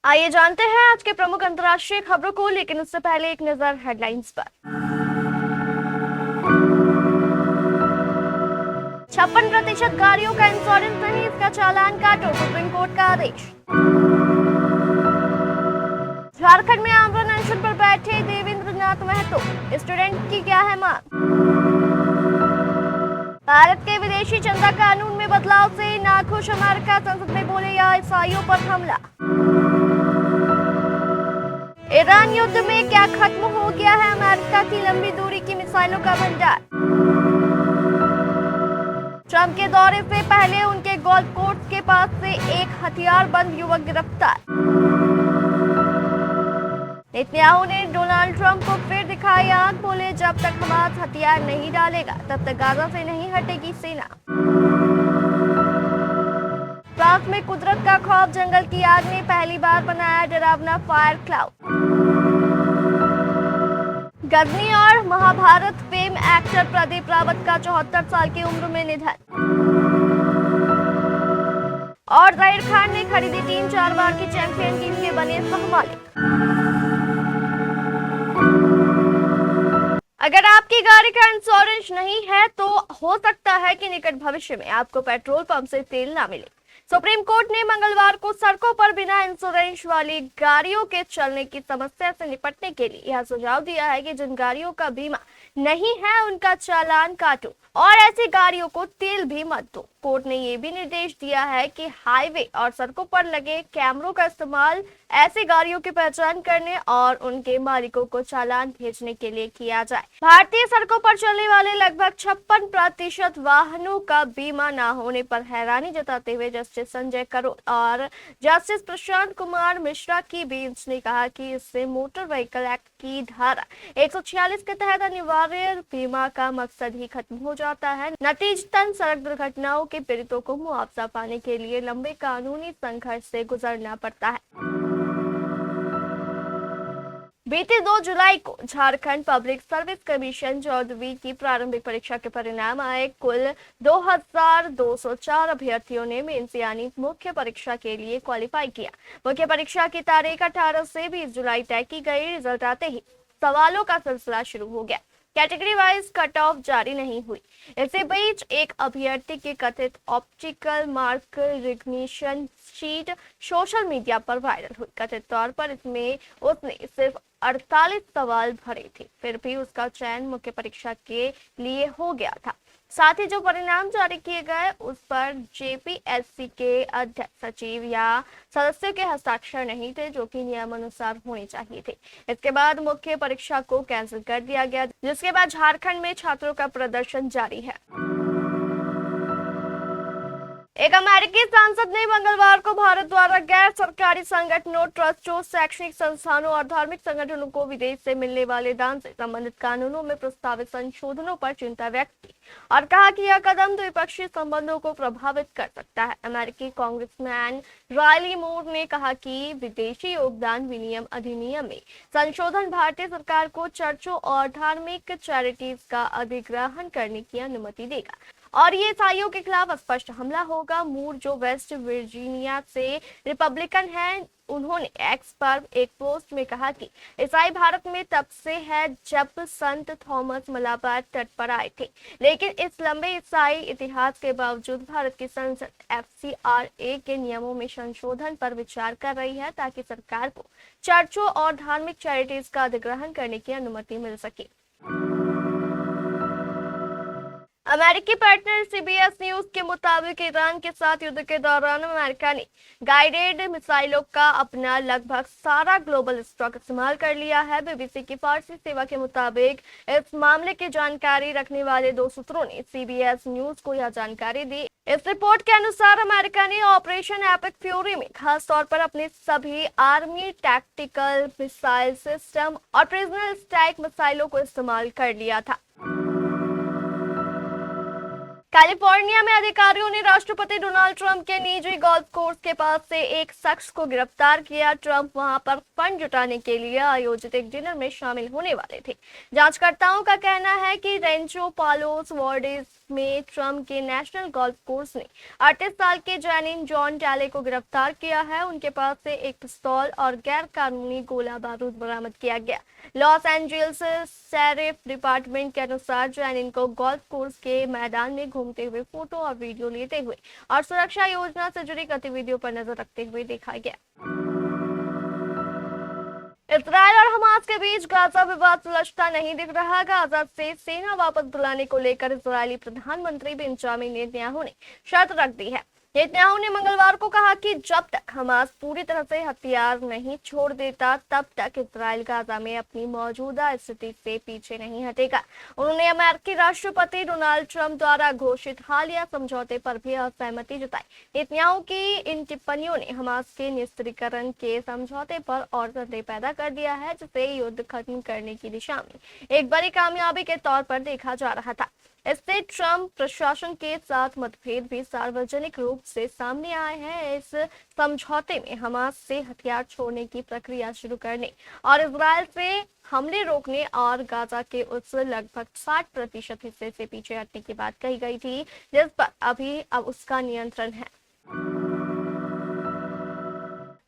आइए जानते हैं आज के प्रमुख अंतर्राष्ट्रीय खबरों को, लेकिन उससे पहले एक नजर हेडलाइंस पर। 56% गाड़ियों का इंश्योरेंस नहीं, इसका चालान काटो, सुप्रीम कोर्ट का आदेश। झारखंड में आमरण अनशन पर बैठे देवेंद्र नाथ महतो, स्टूडेंट की क्या है मांग। भारत के विदेशी चंदा कानून में बदलाव से नाखुश अमेरिका, संसद में बोले ईसाइयों पर हमला। ईरान युद्ध में क्या खत्म हो गया है अमेरिका की लंबी दूरी की मिसाइलों का भंडार। ट्रंप के दौरे से पहले उनके गोल्फ कोर्स के पास से एक हथियारबंद युवक गिरफ्तार। नेतन्याहू ने डोनाल्ड ट्रंप को फिर दिखाई आंख, बोले जब तक हमास हथियार नहीं डालेगा तब तक गाजा से नहीं हटेगी सेना। फ्रांस में कुदरत का खौफ, जंगल की आग ने पहली बार बनाया डरावना फायर क्लाउड। गजनी और महाभारत फेम एक्टर प्रदीप रावत का 74 साल की उम्र में निधन। और जाहिर खान ने खरीदी 3-4 बार की चैंपियन टीम के बने सह मालिक। अगर आपकी गाड़ी का इंश्योरेंस नहीं है तो हो सकता है कि निकट भविष्य में आपको पेट्रोल पंप से तेल ना मिले। सुप्रीम कोर्ट ने मंगलवार को सड़कों पर बिना इंश्योरेंस वाली गाड़ियों के चलने की समस्या से निपटने के लिए यह सुझाव दिया है कि जिन गाड़ियों का बीमा नहीं है उनका चालान काटो और ऐसी गाड़ियों को तेल भी मत दो। कोर्ट ने यह भी निर्देश दिया है कि हाईवे और सड़कों पर लगे कैमरों का इस्तेमाल ऐसी गाड़ियों की पहचान करने और उनके मालिकों को चालान भेजने के लिए किया जाए। भारतीय सड़कों पर चलने वाले लगभग 56% वाहनों का बीमा न होने पर हैरानी जताते हुए जस्टिस संजय करोल और जस्टिस प्रशांत कुमार मिश्रा की बेंच ने कहा कि इससे मोटर व्हीकल एक्ट की धारा 146 के तहत अनिवार्य बीमा का मकसद ही खत्म हो जाता है। नतीजतन सड़क दुर्घटनाओं के पीड़ितों को मुआवजा पाने के लिए लंबे कानूनी संघर्ष से गुजरना पड़ता है। बीते 2 जुलाई को झारखंड पब्लिक सर्विस कमीशन 14वीं की प्रारंभिक परीक्षा के परिणाम आए। कुल 2204 अभ्यर्थियों ने मेंस यानी मुख्य परीक्षा के लिए क्वालिफाई किया। मुख्य परीक्षा की तारीख 18 से 20 जुलाई तय की गई। रिजल्ट आते ही सवालों का सिलसिला शुरू हो गया। कैटेगरी वाइज कट ऑफ जारी नहीं हुई। इसी बीच एक अभ्यर्थी की कथित optical mark recognition sheet social media पर वायरल हुई। कथित तौर पर इसमें उसने सिर्फ 48 सवाल भरे थे, फिर भी उसका चयन मुख्य परीक्षा के लिए हो गया था। साथ ही जो परिणाम जारी किए गए उस पर जेपीएससी के अध्यक्ष, सचिव या सदस्यों के हस्ताक्षर नहीं थे, जो कि नियमानुसार होने चाहिए थे। इसके बाद मुख्य परीक्षा को कैंसिल कर दिया गया, जिसके बाद झारखंड में छात्रों का प्रदर्शन जारी है। एक अमेरिकी सांसद ने मंगलवार को भारत द्वारा गैर सरकारी संगठनों, ट्रस्टों, शैक्षणिक संस्थानों और धार्मिक संगठनों को विदेश से मिलने वाले दान से संबंधित कानूनों में प्रस्तावित संशोधनों पर चिंता व्यक्त की और कहा कि यह कदम द्विपक्षीय संबंधों को प्रभावित कर सकता है। अमेरिकी कांग्रेसमैन रायली मूर ने कहा कि विदेशी योगदान विनिमय अधिनियम में संशोधन भारतीय सरकार को चर्चों और धार्मिक चैरिटीज का अधिग्रहण करने की अनुमति देगा और ये ईसाइयों के खिलाफ स्पष्ट हमला होगा। मूर, जो वेस्ट वर्जीनिया से रिपब्लिकन हैं, उन्होंने एक्स पर एक पोस्ट में कहा कि ईसाई भारत में तब से है जब संत थॉमस मलाबार तट पर आए थे, लेकिन इस लंबे ईसाई इतिहास के बावजूद भारत की संसद एफसीआरए के नियमों में संशोधन पर विचार कर रही है ताकि सरकार को चर्चों और धार्मिक चैरिटीज का अधिग्रहण करने की अनुमति मिल सके। अमेरिकी पार्टनर सीबीएस न्यूज के मुताबिक ईरान के साथ युद्ध के दौरान अमेरिका ने गाइडेड मिसाइलों का अपना लगभग सारा ग्लोबल स्टॉक इस्तेमाल कर लिया है। बीबीसी की फारसी सेवा के मुताबिक इस मामले की जानकारी रखने वाले 2 सूत्रों ने सीबीएस न्यूज को यह जानकारी दी। इस रिपोर्ट के अनुसार अमेरिका ने ऑपरेशन एपिक फ्यूरी में खास तौर पर अपने सभी आर्मी टैक्टिकल मिसाइल सिस्टम और प्रिजनर स्ट्राइक मिसाइलों को इस्तेमाल कर लिया था। कैलिफोर्निया में अधिकारियों ने राष्ट्रपति डोनाल्ड ट्रंप के निजी गोल्फ कोर्स के पास से एक शख्स को गिरफ्तार किया। ट्रंप वहां पर फंड जुटाने के लिए आयोजित एक डिनर में शामिल होने वाले थे। जांचकर्ताओं का कहना है कि रेंचो पालोस वर्डेस में ट्रंप के नेशनल गोल्फ कोर्स ने 38 साल के जैनिन जॉन टैले को गिरफ्तार किया है। उनके पास से एक पिस्तौल और गैर कानूनी गोला बारूद बरामद किया गया। लॉस एंजल्स शेरिफ डिपार्टमेंट के अनुसार जैनिन को गोल्फ कोर्स के मैदान में घूमते हुए फोटो और वीडियो लेते हुए और सुरक्षा योजना से जुड़ी गतिविधियों पर नजर रखते हुए देखा गया। इजरायल और हमास के बीच गाजा विवाद सुलझता नहीं दिख रहा। गाजा से सेना वापस बुलाने को लेकर इजरायली प्रधानमंत्री बेंजामिन नेतन्याहू ने शर्त रख दी है। नेतन्याहू ने मंगलवार को कहा कि जब तक हमास पूरी तरह से हथियार नहीं छोड़ देता तब तक इजरायल गाजा में अपनी मौजूदा स्थिति से पीछे नहीं हटेगा। उन्होंने अमेरिकी राष्ट्रपति डोनाल्ड ट्रंप द्वारा घोषित हालिया समझौते पर भी असहमति जताई। नेतन्याहू की इन टिप्पणियों ने हमास के निस्त्रीकरण के समझौते पर और संदेह पैदा कर दिया है, जिसे युद्ध खत्म करने की दिशा में एक बड़ी कामयाबी के तौर पर देखा जा रहा था। इससे ट्रंप प्रशासन के साथ मतभेद भी सार्वजनिक रूप से सामने आए हैं। इस समझौते में हमास से हथियार छोड़ने की प्रक्रिया शुरू करने और इजरायल से हमले रोकने और गाजा के उस लगभग 60% हिस्से से पीछे हटने की बात कही गई थी, जिस पर अब उसका नियंत्रण है।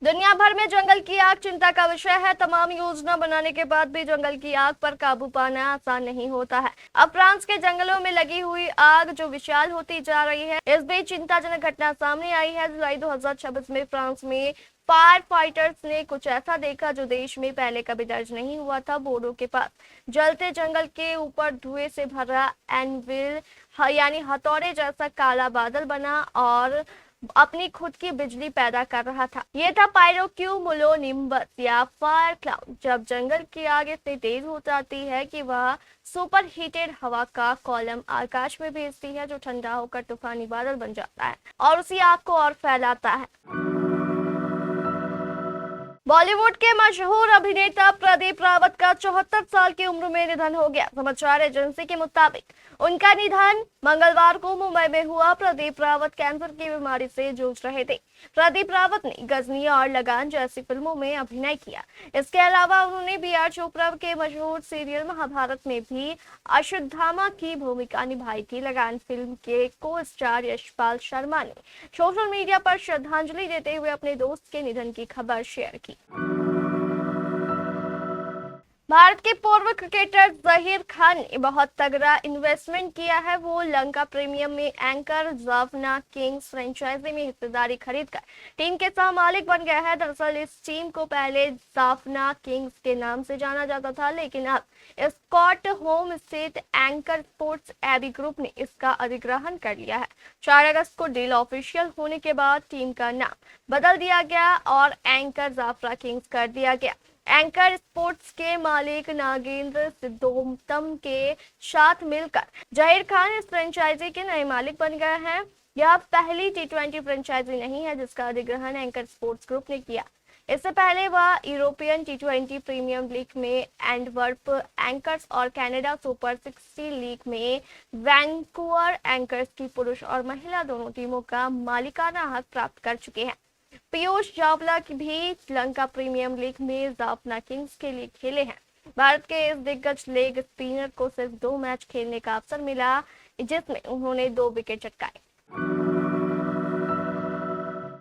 दुनिया भर में जंगल की आग चिंता का विषय है। तमाम योजना बनाने के बाद भी जंगल की आग पर काबू पाना आसान नहीं होता है। अब फ्रांस के जंगलों में लगी हुई आग जो विशाल होती जा रही है, इस बीच चिंताजनक घटना सामने आई है। जुलाई 2026 में फ्रांस में फायर फाइटर्स ने कुछ ऐसा देखा जो देश में पहले कभी दर्ज नहीं हुआ था। बोर्डो के पास जलते जंगल के ऊपर धुएं से भरा एनविल यानी हथौड़े जैसा काला बादल बना और अपनी खुद की बिजली पैदा कर रहा था। यह था पायरोक्यूमुलोनिम्बस या फायर क्लाउड। जब जंगल की आग इतनी तेज हो जाती है कि वह सुपर हीटेड हवा का कॉलम आकाश में भेजती है, जो ठंडा होकर तूफानी बादल बन जाता है और उसी आग को और फैलाता है। बॉलीवुड के मशहूर अभिनेता प्रदीप रावत का 74 साल की उम्र में निधन हो गया। समाचार एजेंसी के मुताबिक उनका निधन मंगलवार को मुंबई में हुआ। प्रदीप रावत कैंसर की बीमारी से जूझ रहे थे। प्रदीप रावत ने गजनी और लगान जैसी फिल्मों में अभिनय किया। इसके अलावा उन्होंने बी.आर. चोपड़ा के मशहूर सीरियल महाभारत में भी अश्वत्थामा की भूमिका निभाई थी। लगान फिल्म के को स्टार यशपाल शर्मा ने सोशल मीडिया पर श्रद्धांजलि देते हुए अपने दोस्त के निधन की खबर शेयर की। भारत के पूर्व क्रिकेटर जहीर खान ने बहुत तगड़ा इन्वेस्टमेंट किया है। वो लंका प्रीमियम में एंकर जाफना किंग्स फ्रेंचाइजी में हिस्सेदारी खरीदकर टीम के सह मालिक बन गया है। दरअसल इस टीम को पहले जाफना किंग्स के नाम से जाना जाता था, लेकिन अब Scott home state anchor sports AB group ने इसका अधिग्रहण कर लिया है। 4 अगस्त को डील ऑफिशियल होने के बाद टीम का नाम बदल दिया गया और एंकर जाफरा किंग्स कर दिया गया। एंकर स्पोर्ट्स के मालिक नागेंद्र सिद्धोतम के साथ मिलकर जहीर खान इस फ्रेंचाइजी के नए मालिक बन गए हैं। यह पहली T20 फ्रेंचाइजी नहीं है जिसका अधिग्रहण एंकर स्पोर्ट्स ग्रुप ने किया। इससे पहले वह यूरोपियन T20 प्रीमियम लीग में एंटवर्प एंकर्स और कनाडा सुपर 60 लीग में वैंकूवर एंकर्स की पुरुष और महिला दोनों टीमों का मालिकाना हक प्राप्त कर चुके हैं। पीयूष चावला भी लंका प्रीमियम लीग में जाफना किंग्स के लिए खेले हैं। भारत के इस दिग्गज लेग स्पिनर को सिर्फ 2 मैच खेलने का अवसर मिला, जिसमें उन्होंने 2 विकेट चटकाए।